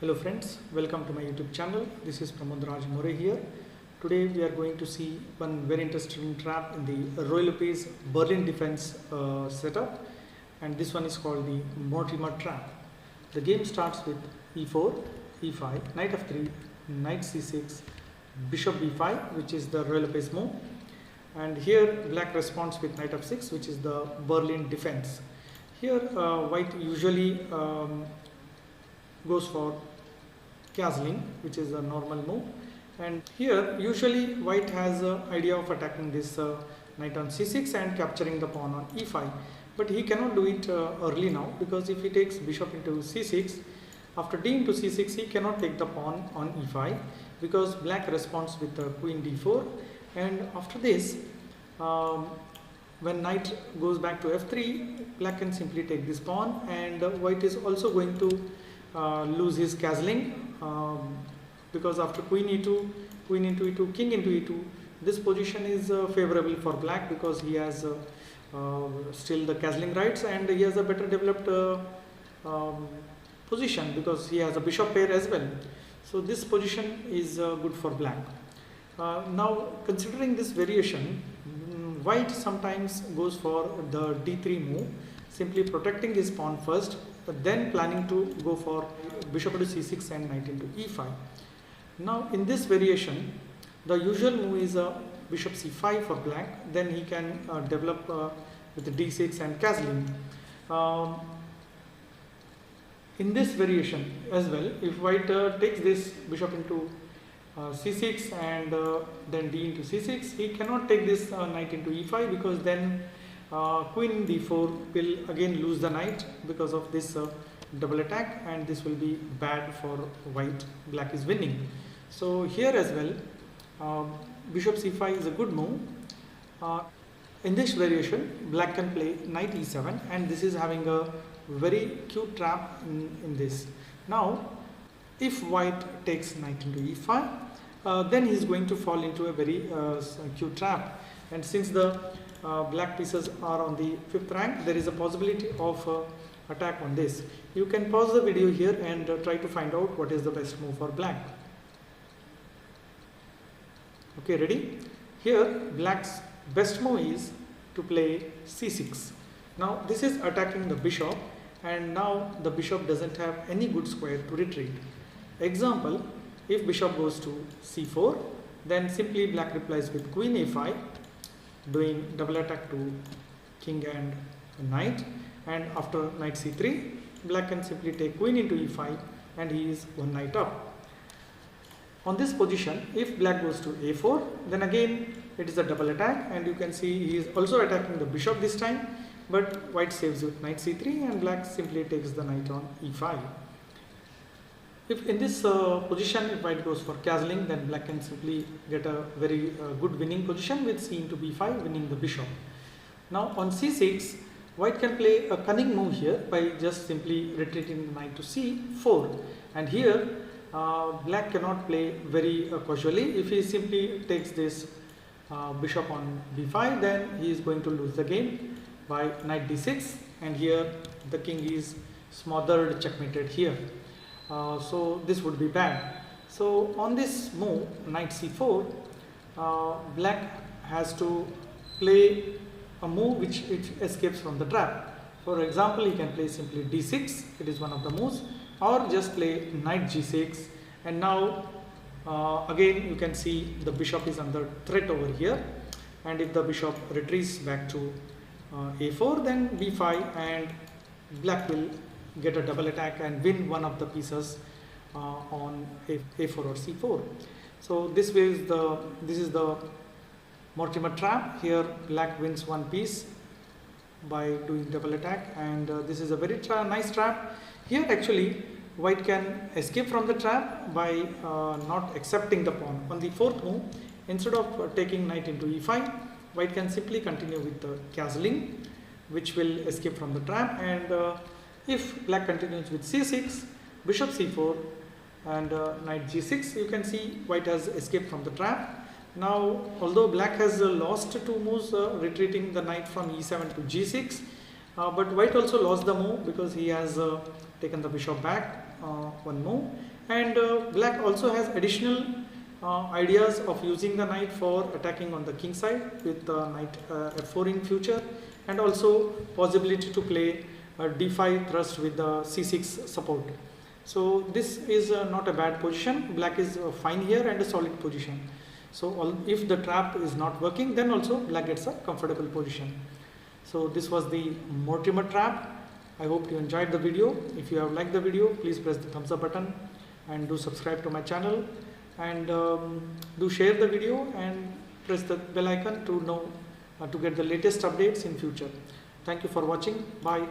Hello friends, welcome to my YouTube channel. This is Pramod Raj More here. Today we are going to see one very interesting trap in the Ruy Lopez Berlin defense setup, and this one is called the Mortimer trap. The game starts with e4, e5, knight f3, knight c6, bishop b5, which is the Ruy Lopez move, and here black responds with knight f6, which is the Berlin defense. Here white usually goes for castling, which is a normal move, and here usually white has an idea of attacking this knight on c6 and capturing the pawn on e5, but he cannot do it early now, because if he takes bishop into c6, after d into c6 he cannot take the pawn on e5 because black responds with queen d4, and after this when knight goes back to f3, black can simply take this pawn, and white is also going to lose his castling because after queen e2, queen into e2, king into e2, this position is favorable for black because he has still the castling rights, and he has a better developed position because he has a bishop pair as well. So this position is good for black. Now considering this variation, white sometimes goes for the d3 move, simply protecting his pawn first, but then planning to go for bishop into c6 and knight into e5. Now in this variation, the usual move is a bishop c5 for black, then he can develop with d6 and castling. In this variation as well, if white takes this bishop into c6 and then d into c6, he cannot take this knight into e5 because then queen d4 will again lose the knight because of this double attack, and this will be bad for white. Black is winning. So here as well, bishop c5 is a good move. In this variation, black can play knight e7, and this is having a very cute trap in this. Now if white takes knight into e5, then he is going to fall into a very cute trap, and since the black pieces are on the 5th rank, there is a possibility of attack on this. You can pause the video here and try to find out what is the best move for black. Okay, ready? Here black's best move is to play c6. Now this is attacking the bishop, and now the bishop doesn't have any good square to retreat. Example, if bishop goes to c4, then simply black replies with queen a5, doing double attack to king and knight, and after knight c3, black can simply take queen into e5, and he is one knight up. On this position, if black goes to a4, then again it is a double attack, and you can see he is also attacking the bishop this time, but white saves with knight c3, and black simply takes the knight on e5. If in this position, if white goes for castling, then black can simply get a very good winning position with c into b5, winning the bishop. Now on c6, white can play a cunning move here by just simply retreating the knight to c4, and here black cannot play very casually. If he simply takes this bishop on b5, then he is going to lose the game by knight d6, and here the king is smothered, checkmated here. So this would be bad. So on this move, knight c4, black has to play a move which escapes from the trap. For example, he can play simply d6, it is one of the moves, or just play knight g6, and now again you can see the bishop is under threat over here, and if the bishop retreats back to a4, then b5, and black will get a double attack and win one of the pieces on a4 or c4. So this is the Mortimer trap. Here black wins one piece by doing double attack, and this is a very nice trap. Here actually white can escape from the trap by not accepting the pawn. On the 4th move, instead of taking knight into e5, white can simply continue with the castling, which will escape from the trap, and if black continues with c6, bishop c4, and knight g6, you can see white has escaped from the trap. Now although black has lost two moves retreating the knight from e7 to g6, but white also lost the move because he has taken the bishop back one move, and black also has additional ideas of using the knight for attacking on the king side with knight f4 in future, and also possibility to play d5 thrust with the c6 support. So this is not a bad position. Black is fine here and a solid position. So if the trap is not working, then also black gets a comfortable position. So this was the Mortimer trap. I hope you enjoyed the video. If you have liked the video, please press the thumbs up button and do subscribe to my channel, and do share the video and press the bell icon to know to get the latest updates in future. Thank you for watching. Bye.